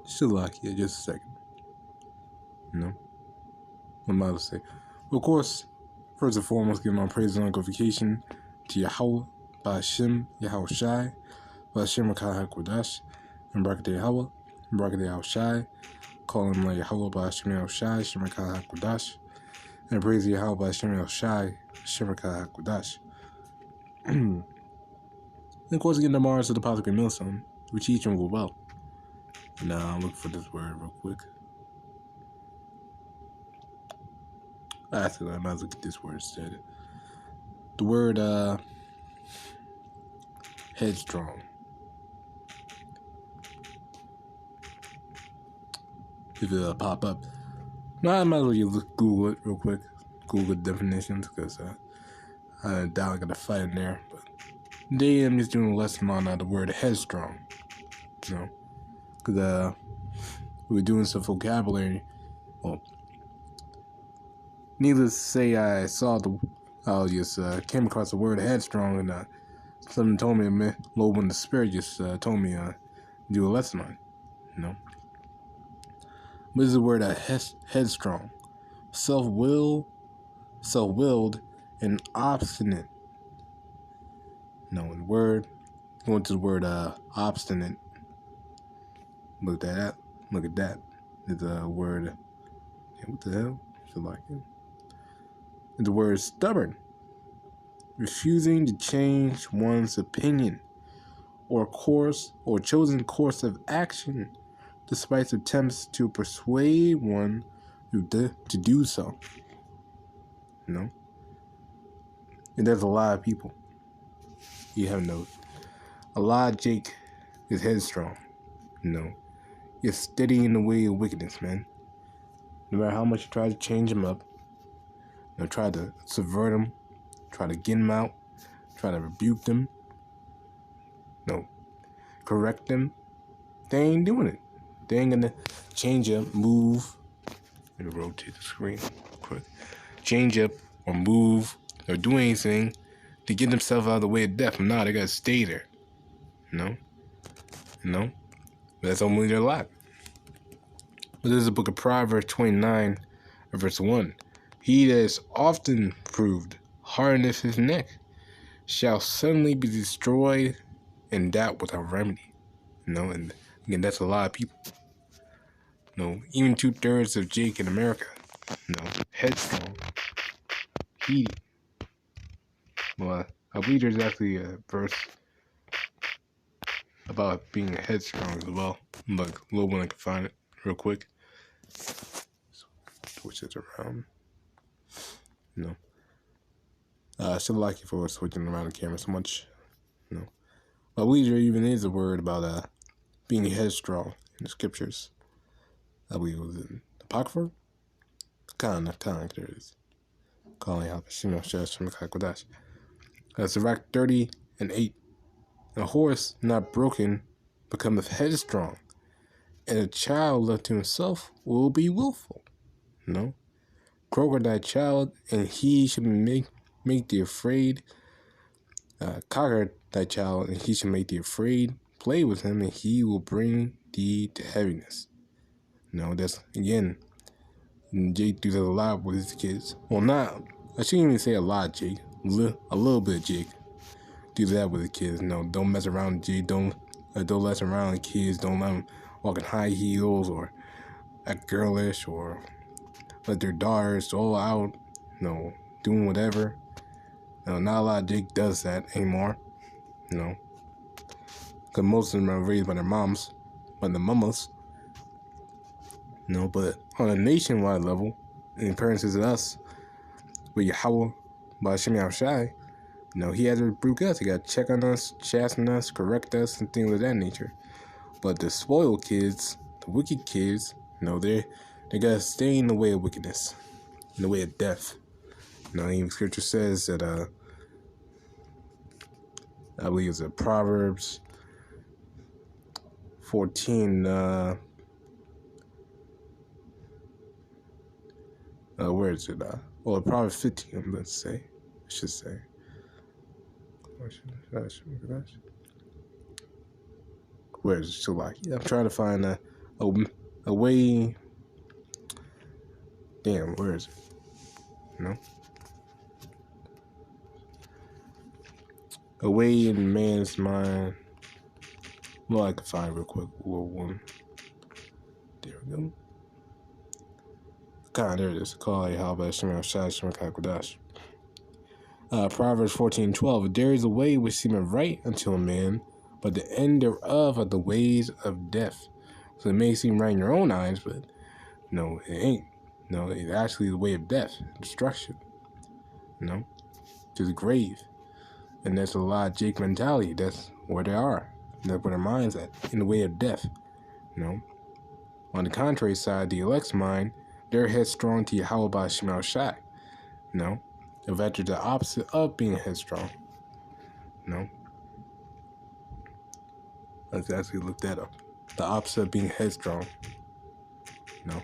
Shalakia, just a second. You know, what am I to say? Well, of course, first and foremost, give my praise and glorification to Yahawah, BAHASHAM, YAHAWASHI, BAHASHAM QADASH, and Barakateh Yahawah, Barakateh YAHAWASHI, calling him Yahawah, BAHASHAM YAHAWASHI, Shema QADASH, and praise Yahawah, BAHASHAM YAHAWASHI, Shema QADASH. And of course, again, tomorrow to the Apostle Millstone, which each one will well. Now, I'm looking for this word real quick. Actually, I might as well get this word instead. The word, headstrong. If it'll pop up. No, I might as well just Google it real quick. Google definitions, because I doubt I got a fight in there. But today I'm just doing a lesson on the word headstrong. You know, because we were doing some vocabulary. Well, needless to say, I just came across the word headstrong, and something told me, Lord, when the Spirit just told me do a lesson on it. You know, but this is the word headstrong, self-willed, and obstinate. No, the word, going to the word obstinate. Look at that. Look at that. It's a word. What the hell? Feel like it. It's the word stubborn. Refusing to change one's opinion or course or chosen course of action despite attempts to persuade one to do so. You know? And there's a lot of people. You have noticed. A lot of Jake is headstrong. You know? You're steady in the way of wickedness, man. No matter how much you try to change them up, you know, try to subvert them, try to get them out, try to rebuke them, no, correct them, they ain't doing it. They ain't gonna change up, move. Let me rotate the screen quick. Change up or move or do anything to get themselves out of the way of death. Nah, they gotta stay there. You know? That's only their lot. But this is the book of Proverbs 29, verse 1. He that is often proved hardeneth his neck, shall suddenly be destroyed, and that without remedy. You know, and again, that's a lot of people. You know, even 2/3 of Jake in America. You know, headstrong, heaty. Well, I believe there's actually a verse about being headstrong as well. Like, a little one I can find it real quick. Switch it around. You know. I should like you for switching around the camera so much. You know. I believe there even is a word about being headstrong in the scriptures. I believe it was in the Apocrypha. Kind of there it is. Calling out the Shema QADASH. Sirach 30:8. A horse not broken becometh headstrong, and a child left to himself will be willful. You know? Croak thy child, and he shall make thee afraid. Cocker thy child, and he shall make thee afraid. Play with him, and he will bring thee to heaviness. You know, that's, again, Jake does that a lot with his kids. Well, I shouldn't even say a lot, Jake. A little bit, Jake. Do that with the kids. No, don't mess around, Jake. Don't mess around with kids. Don't let them walk in high heels or act girlish or let their daughters all out, you know, doing whatever. You know, not a lot of Jake does that anymore. You know, because most of them are raised by their moms, by the mamas. You know, but on a nationwide level, in parents is us, with Yahawah, BAHASHAM YAHAWASHI, you know, he has to rebuke us. He got to check on us, chasten us, correct us, and things of that nature. But the spoiled kids, the wicked kids, you know, they got to stay in the way of wickedness, in the way of death. You know, even scripture says that, I believe it's Proverbs 14, where is it? Well, Proverbs 15, let's say. I should say. Where is it? So, like, I'm trying to find a a way. Damn, where is it? No. A way in man's mind. Well, I can find real quick. One. There we go. God, there it is. Call YAHAWASHI QADASH. Proverbs 14:12. There is a way which seemeth right unto a man, but the end thereof are the ways of death. So it may seem right in your own eyes, but no, it ain't. No, it's actually the way of death, destruction. No, to the grave. And that's a logic mentality. That's where they are. That's where their mind's at, in the way of death. No. On the contrary side, the elect's mind, they're headstrong to YAHAWASHI. No. If after the opposite of being headstrong. No. Let's actually look that up. The opposite of being headstrong. No.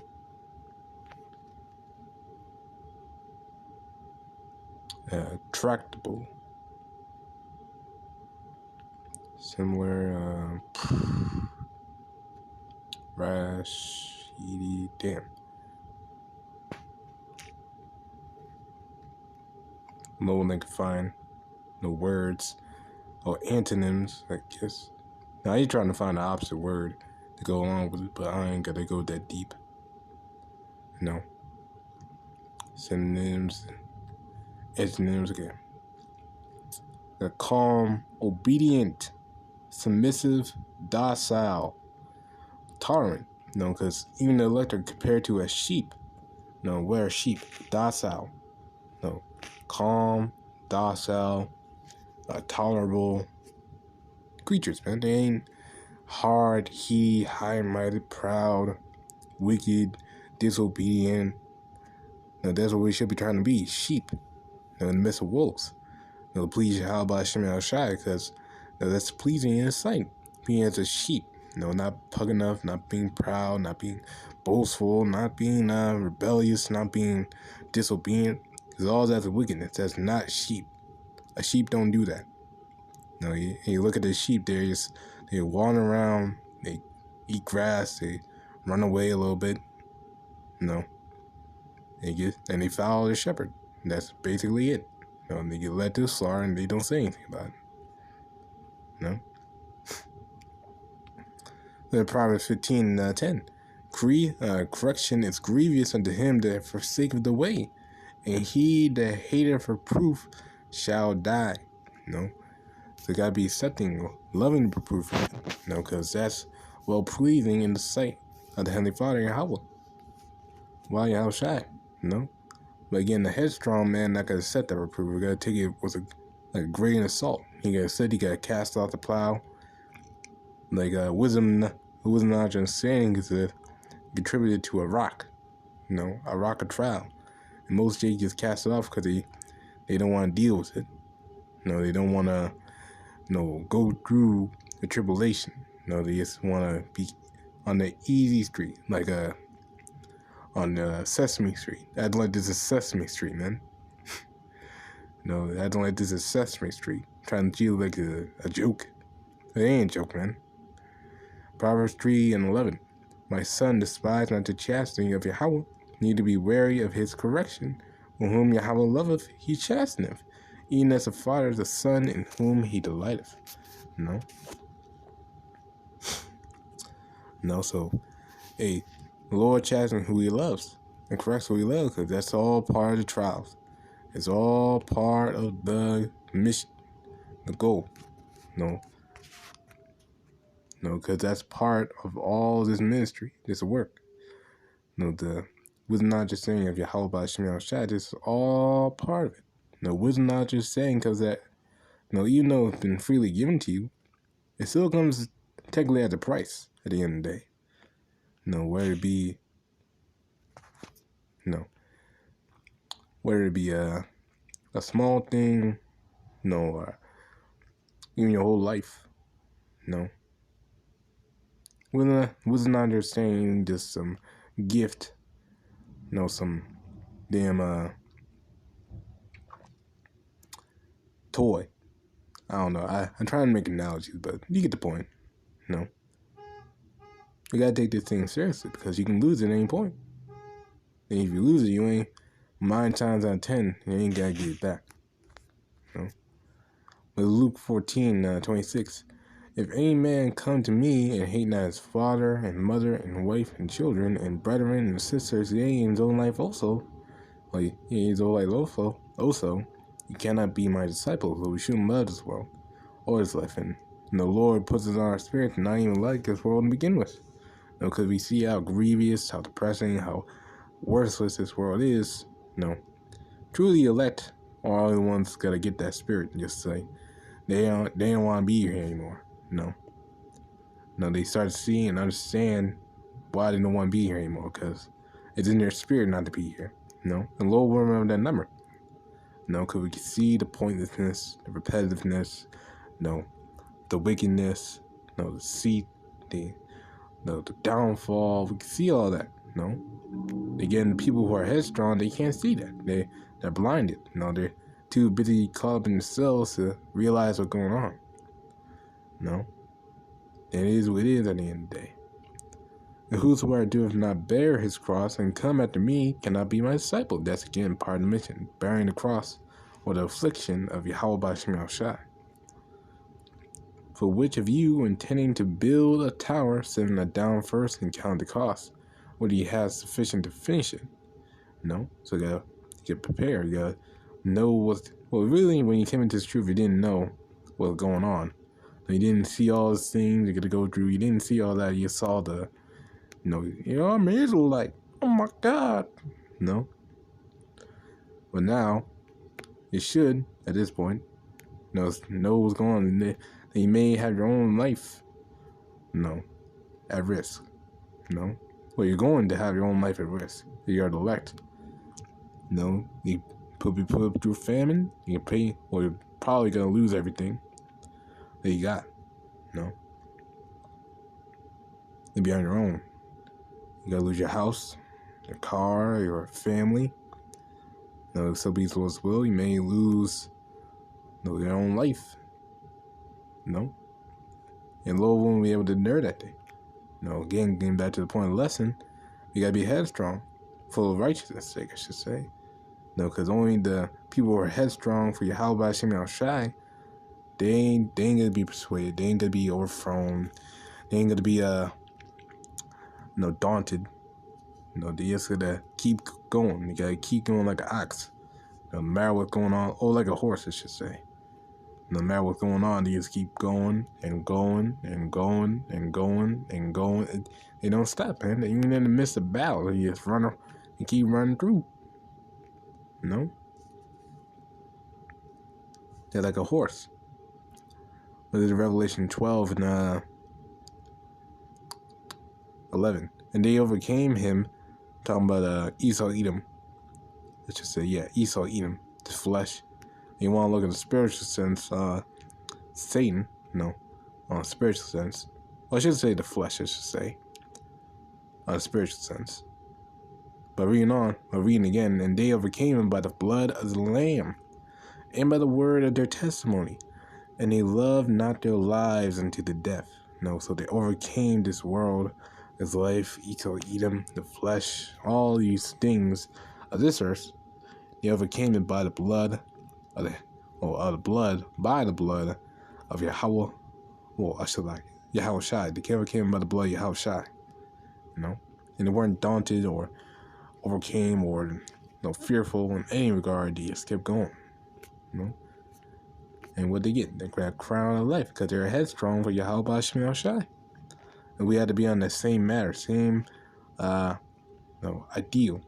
Tractable. Similar, rash, eaty, damn. No one they can find. No words. Or antonyms, I guess. Now you're trying to find the opposite word to go along with it, but I ain't gotta go that deep. No. Synonyms. Antonyms again. The calm, obedient, submissive, docile, tolerant. No, because even the elect are compared to a sheep. No, we're sheep. Docile. No. Calm, docile, tolerable creatures, man. They ain't hard, heaty, high-minded, proud, wicked, disobedient. No, that's what we should be trying to be. Sheep. No, in the midst of wolves. No, please YAHAWASHI, because that's pleasing in his sight. Being as a sheep. No, not pugging up, not being proud, not being boastful, not being rebellious, not being disobedient. Because all that's wickedness. That's not sheep. A sheep don't do that. No, you look at the sheep, they wander around, they eat grass, they run away a little bit. No. And they follow the shepherd. That's basically it. No, and they get led to the slaughter and they don't say anything about it. No. Then Proverbs 15:10. Correction is grievous unto him that forsaketh the way, and he that hateth reproof shall die. No. So gotta be accepting, loving reproof. No, because that's well pleasing in the sight of the Heavenly Father Yahweh. Why YAHAWASHI? No. But again, the headstrong man not gonna accept that reproof. We gotta take it with a grain of salt. He gotta cast off the plow. Like wisdom knowledge, and understanding is contributed to a rock. A rock of trial. And most Jays just cast it off because they don't want to deal with it. They don't want to go through the tribulation. They just want to be on the easy street, like on Sesame Street. Acting like this is Sesame Street, man. Acting like this is Sesame Street. Trying to deal like a joke. It ain't a joke, man. Proverbs 3:11. My son, despise not the chastening of Yahweh, need to be wary of his correction. For whom Yahweh loveth, he chasteneth, even as a father the son in whom he delighteth. So, hey, the Lord chastens who he loves and corrects who he loves, because that's all part of the trials. It's all part of the mission, the goal. Because that's part of all this ministry, this work. The wisdom not just saying of YAHAWASHI, this is all part of it. Wisdom not just saying because that, even though it's been freely given to you, it still comes technically at a price at the end of the day. Whether it be, whether it be a small thing, or even your whole life, Wisdom not just saying just some gift, some damn toy. I don't know. I'm trying to make analogies, but you get the point. You gotta take this thing seriously because you can lose it at any point. And if you lose it, you ain't 9 times out of 10, you ain't gotta get it back. You know? With Luke 14:26, if any man come to me and hate not his father and mother and wife and children and brethren and sisters, yea, and his own life also, his own life also, you cannot be my disciple. So we shouldn't love this world or his life. And the Lord puts it on our spirit to not even like this world to begin with. Because we see how grievous, how depressing, how worthless this world is. Truly elect are the ones gotta get that spirit and just say they don't want to be here anymore. They start to see and understand why they don't want to be here anymore, because it's in their spirit not to be here. The Lord will remember that number. Because we can see the pointlessness, the repetitiveness, the wickedness, the deceit, the downfall. We can see all that. Again, the people who are headstrong, they can't see that. They're blinded. They're too busy caught up in themselves to realize what's going on. It is what it is at the end of the day. And whosoever doeth not bear his cross and come after me cannot be my disciple. That's again part of the mission, bearing the cross or the affliction of YAHAWASHI. For which of you, intending to build a tower, set not down first and count the cost, whether he has sufficient to finish it? So you gotta get prepared. You gotta know really, when you came into this truth, you didn't know what was going on. You didn't see all these things you got to go through. You didn't see all that. You saw I'm an Israelite. Oh my God. But now, you should, at this point, know what's going on. That you may have your own life, at risk. Well, you're going to have your own life at risk. You're the elect. You be put up through famine. You can pay, or you're probably going to lose everything that you got. You'll be on your own. You gotta lose your house, your car, your family. If so be the Lord's will, you may lose your own life. And Lord won't be able to endure that day. Again, getting back to the point of the lesson, you gotta be headstrong, full of righteousness sake, I should say. Because only the people who are headstrong for YAHAWASHI, they ain't gonna be persuaded. They ain't gonna be overthrown. They ain't gonna be daunted. They just gotta keep going. You gotta keep going like an ox. No matter what's going on, or like a horse, I should say. No matter what's going on, they just keep going and going and going and going and going. They don't stop, man. Even in the midst of battle, you just run and keep running through. They're like a horse. Look at Revelation 12 and 11. And they overcame him, talking about Esau Edom. Let's just say, Esau Edom, the flesh. You want to look at the spiritual sense, Satan, on a spiritual sense. Well, I should say the flesh, I should say, on a spiritual sense. But reading again, and they overcame him by the blood of the Lamb, and by the word of their testimony, and they loved not their lives unto the death. So they overcame this world, this life, Esau Edom, the flesh, all these things of this earth. They overcame it by the blood of by the blood of Yahawah. Well, I should YAHAWASHI. They overcame by the blood of YAHAWASHI. And they weren't daunted or overcame or fearful in any regard. They just kept going. And what they get? They grab crown of life because they're headstrong for YAHAWASHI. And we had to be on the same matter, same ideal,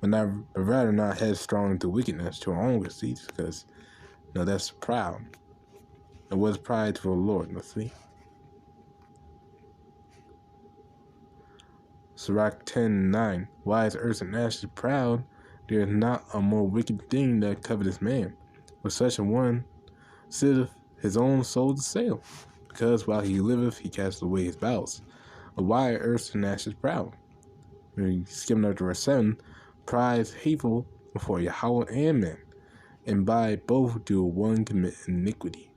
but rather not headstrong into wickedness to our own conceits, because that's proud. It was pride for the Lord. Let's see. Sirach 10:9. Why is earth and ashes proud? There is not a more wicked thing than covetous man. For such a one sitteth his own soul to sale, because while he liveth he casteth away his bowels. But why are earth and ashes proud? When you skim up to verse 7, pride is hateful before Yahweh and men, and by both do one commit iniquity.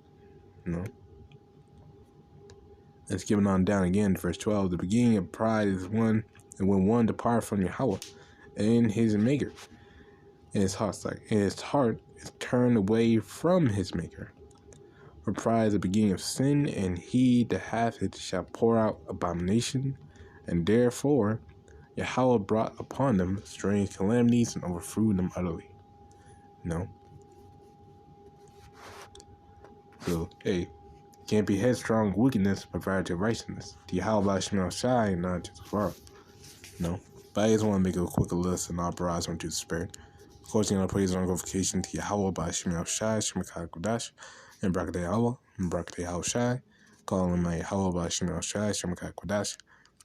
And skipping on down again, verse 12, the beginning of pride is when one depart from Yahawah and his maker, and his heart is turned away from his maker. For pride is the beginning of sin, and he that hath it shall pour out abomination, and therefore Yahawah brought upon them strange calamities and overthrew them utterly. So, hey, can't be headstrong wickedness, but variety of righteousness. The YAHAWASHI, not just the world. But I just want to make a quick list and authorize one to the Spirit. Of course, praise and glorification to Yahawah by QADASH, and Barakatah Yahawah, and Barakatah Yahawashi, calling my Yahawah by QADASH,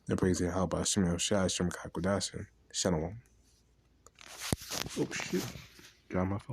and praise Yahawah by QADASH, and Shalom. Oh shit, got my phone.